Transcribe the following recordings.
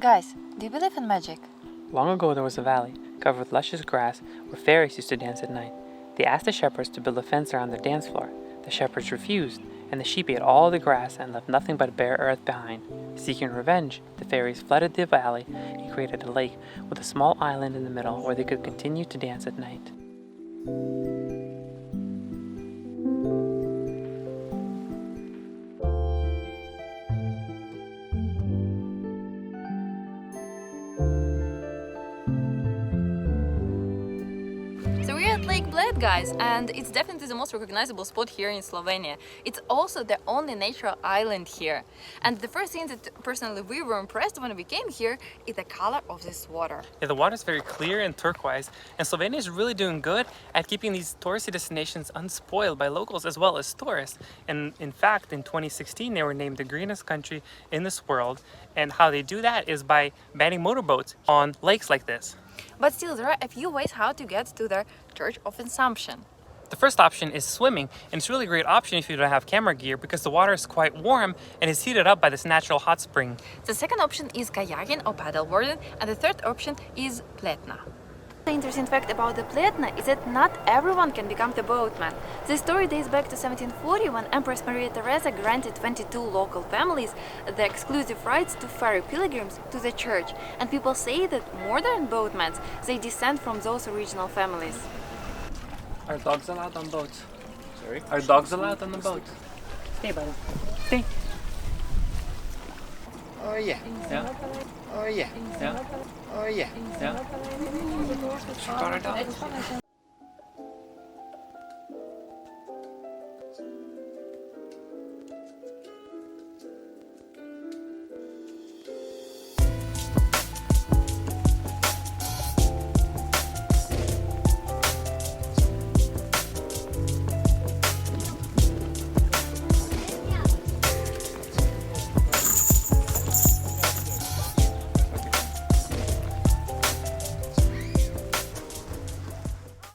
Guys, do you believe in magic? Long ago there was a valley, covered with luscious grass, where fairies used to dance at night. They asked the shepherds to build a fence around their dance floor. The shepherds refused, and the sheep ate all the grass and left nothing but bare earth behind. Seeking revenge, the fairies flooded the valley and created a lake with a small island in the middle where they could continue to dance at night. So we're at Lake Bled, guys, and it's definitely the most recognizable spot here in Slovenia. It's also the only natural island here. And the first thing that personally we were impressed when we came here is the color of this water. Yeah, the water is very clear and turquoise, and Slovenia is really doing good at keeping these touristy destinations unspoiled by locals as well as tourists. And in fact, in 2016, they were named the greenest country in this world. And how they do that is by banning motorboats on lakes like this. But still, there are a few ways how to get to the Church of Assumption. The first option is swimming, and it's a really great option if you don't have camera gear because the water is quite warm and is heated up by this natural hot spring. The second option is kayaking or paddleboarding, and the third option is pletna. The interesting fact about the pletna is that not everyone can become the boatman. The story dates back to 1740 when Empress Maria Theresa granted 22 local families the exclusive rights to ferry pilgrims to the church, and people say that modern boatmen, they descend from those original families. Are dogs allowed on boats? Sorry? Are dogs allowed on the boat? Stay, buddy. Stay. Oh yeah. Yeah? Oh yeah. Yeah? Oh yeah. Yeah? She got her dog.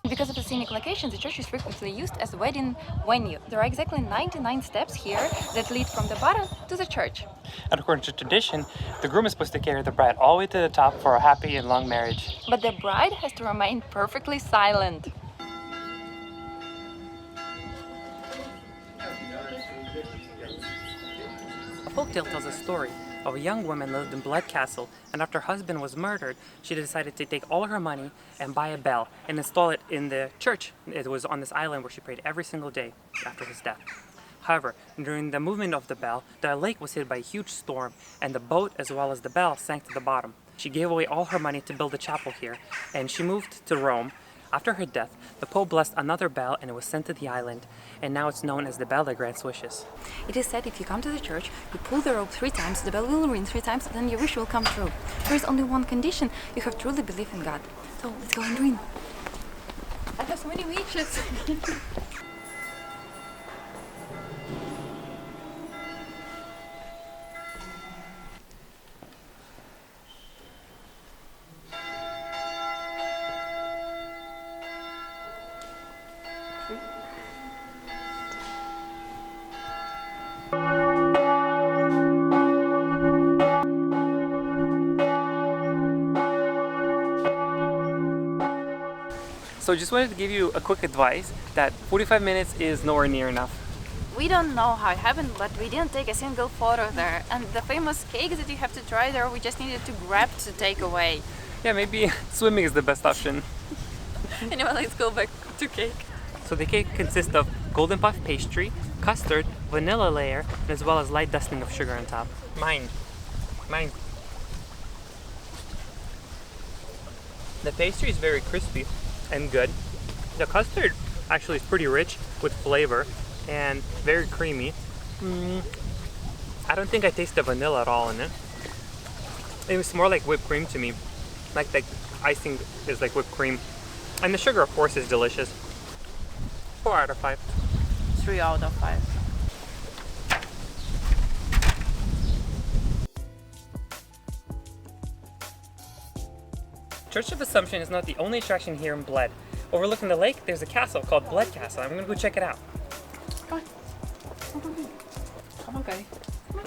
Because of the scenic location, the church is frequently used as a wedding venue. There are exactly 99 steps here that lead from the bottom to the church. And according to tradition, the groom is supposed to carry the bride all the way to the top for a happy and long marriage. But the bride has to remain perfectly silent. A folktale tells a story of a young woman lived in Bled Castle, and after her husband was murdered, she decided to take all her money and buy a bell and install it in the church. It was on this island where she prayed every single day after his death. However, during the movement of the bell, the lake was hit by a huge storm, and the boat as well as the bell sank to the bottom. She gave away all her money to build a chapel here, and she moved to Rome. After her death, the Pope blessed another bell and it was sent to the island, and now it's known as the bell that grants wishes. It is said if you come to the church, you pull the rope 3 times, the bell will ring 3 times, and then your wish will come true. There is only one condition: you have truly believed in God. So let's go and dream. I have so many wishes. So just wanted to give you a quick advice that 45 minutes is nowhere near enough. We don't know how it happened, but we didn't take a single photo there. And the famous cake that you have to try there, we just needed to grab to take away. Yeah, maybe swimming is the best option. Anyway, let's go back to cake. So the cake consists of golden puff pastry, custard, vanilla layer, as well as light dusting of sugar on top. Mine. The pastry is very crispy and good. The custard actually is pretty rich with flavor and very creamy. I don't think I taste the vanilla at all in it. It was more like whipped cream to me. Like the icing is like whipped cream. And the sugar, of course, is delicious. 4 out of 5. 3 out of 5. Church of Assumption is not the only attraction here in Bled. Overlooking the lake, there's a castle called Bled Castle. I'm gonna go check it out. Come on. Come on, Gary. Come on.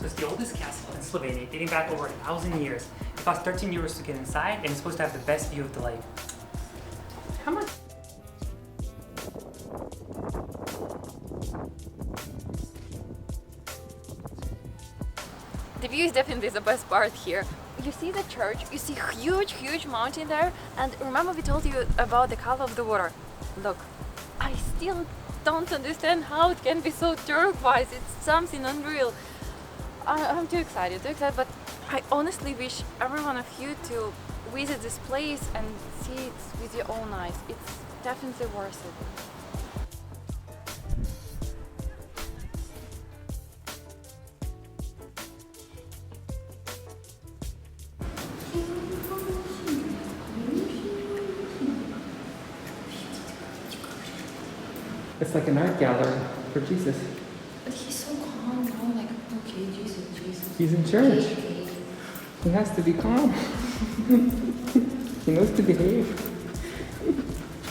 So it's the oldest castle in Slovenia, dating back over 1,000 years. It costs 13 euros to get inside, and it's supposed to have the best view of the lake. How much? The view is definitely the best part here. You see the church, you see huge mountain there, and remember we told you about the color of the water. Look, I still don't understand how it can be so turquoise. It's something unreal. I'm too excited, but I honestly wish every one of you to visit this place and see it with your own eyes. It's definitely worth it. It's like an art gallery for Jesus. But he's so calm, you know, like, okay, Jesus. He's in church. Okay. He has to be calm. He knows to behave.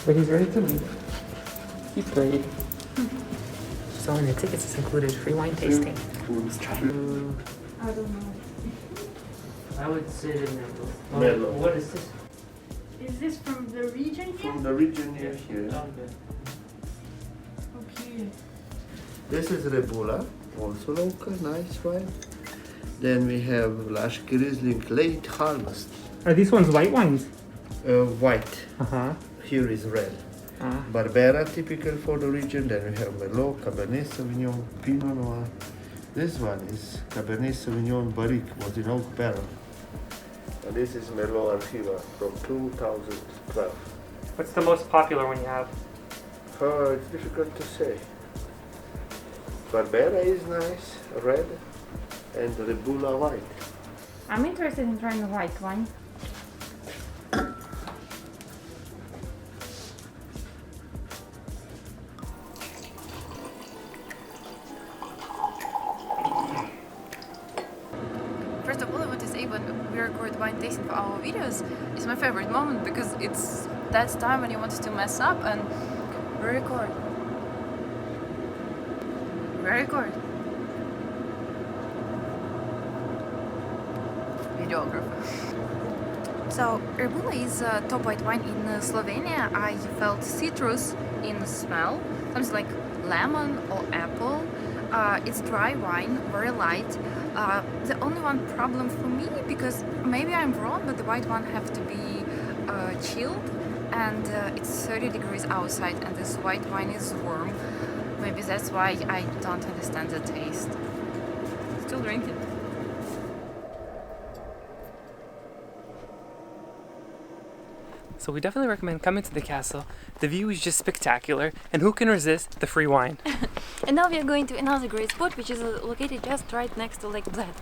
But he's ready to leave. He prayed. So in the tickets it's included free wine tasting. Let's try. I don't know. I would say the Mellow. Mellow. What is this? Is this from the region here? From the region here. Okay. Okay. This is Rebula, also local, nice wine. Then we have Lush Riesling Late Harvest, Are these ones white wines? white. Uh-huh. Here is red. Barbera, typical for the region. Then we have Merlot, Cabernet Sauvignon, Pinot Noir. This one is Cabernet Sauvignon Barrique, was in oak barrel. And this is Merlot Archiva from 2012. What's the most popular one you have? It's difficult to say. Barbera is nice, red, and Rebula white. I'm interested in trying the white wine. First of all, I want to say when we record wine tasting for our videos, it's my favorite moment because it's that time when you want to mess up and we record. Videographer. So, Rebula is a top white wine in Slovenia. I felt citrus in the smell, something like lemon or apple. It's dry wine, very light. The only one problem for me, because maybe I'm wrong, but the white one have to be chilled, and it's 30 degrees outside, and this white wine is warm. Maybe that's why I don't understand the taste. Still drinking. So we definitely recommend coming to the castle. The view is just spectacular, and who can resist the free wine? And now we are going to another great spot, which is located just right next to Lake Bled.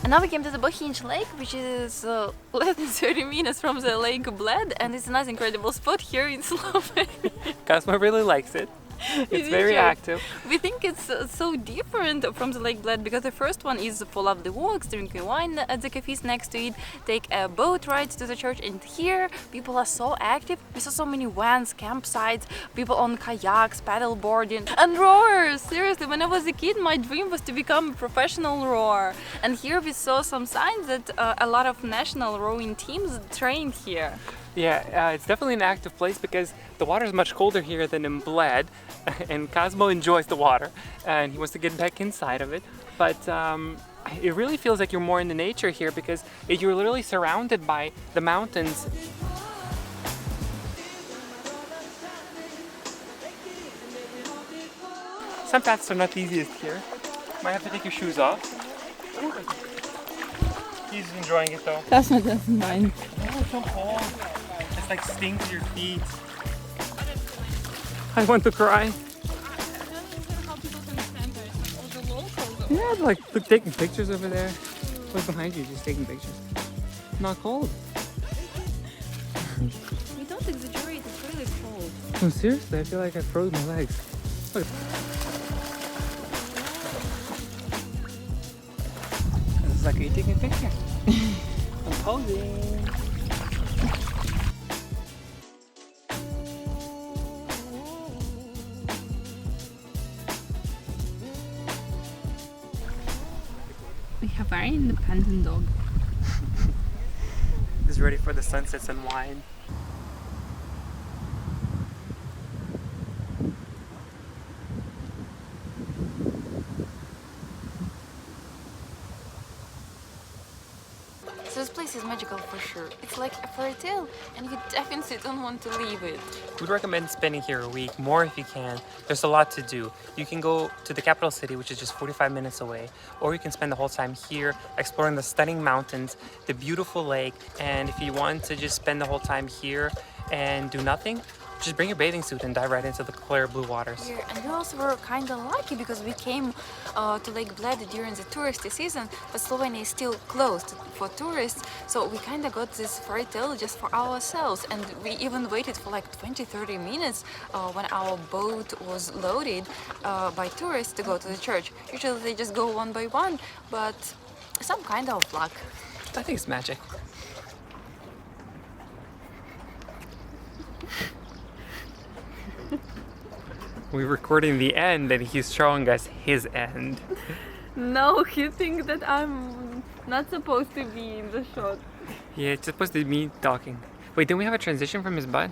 And now we came to the Bohinj lake, which is less than 30 minutes from the Lake Bled, and it's a nice incredible spot here in Slovenia. Cosmo really likes it. It's very active. We think it's so different from the Lake Bled because the first one is for lovely walks, drinking wine at the cafes next to it, take a boat ride to the church, and here people are so active. We saw so many vans, campsites, people on kayaks, paddleboarding, and rowers. Seriously, when I was a kid, my dream was to become a professional rower. And here we saw some signs that a lot of national rowing teams trained here. Yeah, it's definitely an active place because the water is much colder here than in Bled, and Cosmo enjoys the water and he wants to get back inside of it. But it really feels like you're more in the nature here because you're literally surrounded by the mountains. Some paths are not the easiest here. Might have to take your shoes off. He's enjoying it though. Cosmo doesn't mind. Oh, it's so cold. It's like stings your feet. I want to cry. Yeah, like look, taking pictures over there. Look behind you, just taking pictures. Not cold. We don't exaggerate, it's really cold. No, seriously, I feel like I froze my legs. Look. This is like you taking a picture. I'm posing. We have a very independent dog. He's ready for the sunsets and wine. So this place is magical for sure. It's like a fairy tale, and you definitely don't want to leave it. We'd recommend spending here a week, more if you can. There's a lot to do. You can go to the capital city, which is just 45 minutes away, or you can spend the whole time here exploring the stunning mountains, the beautiful lake, and if you want to just spend the whole time here and do nothing, just bring your bathing suit and dive right into the clear blue waters. Yeah, and we also were kind of lucky because we came to Lake Bled during the touristy season, but Slovenia is still closed for tourists, so we kind of got this fairy tale just for ourselves, and we even waited for like 20-30 minutes when our boat was loaded by tourists to go to the church. Usually they just go one by one, but some kind of luck. I think it's magic. We're recording the end and he's showing us his end. No, he thinks that I'm not supposed to be in the shot. Yeah, it's supposed to be me talking. Wait, didn't we have a transition from his butt?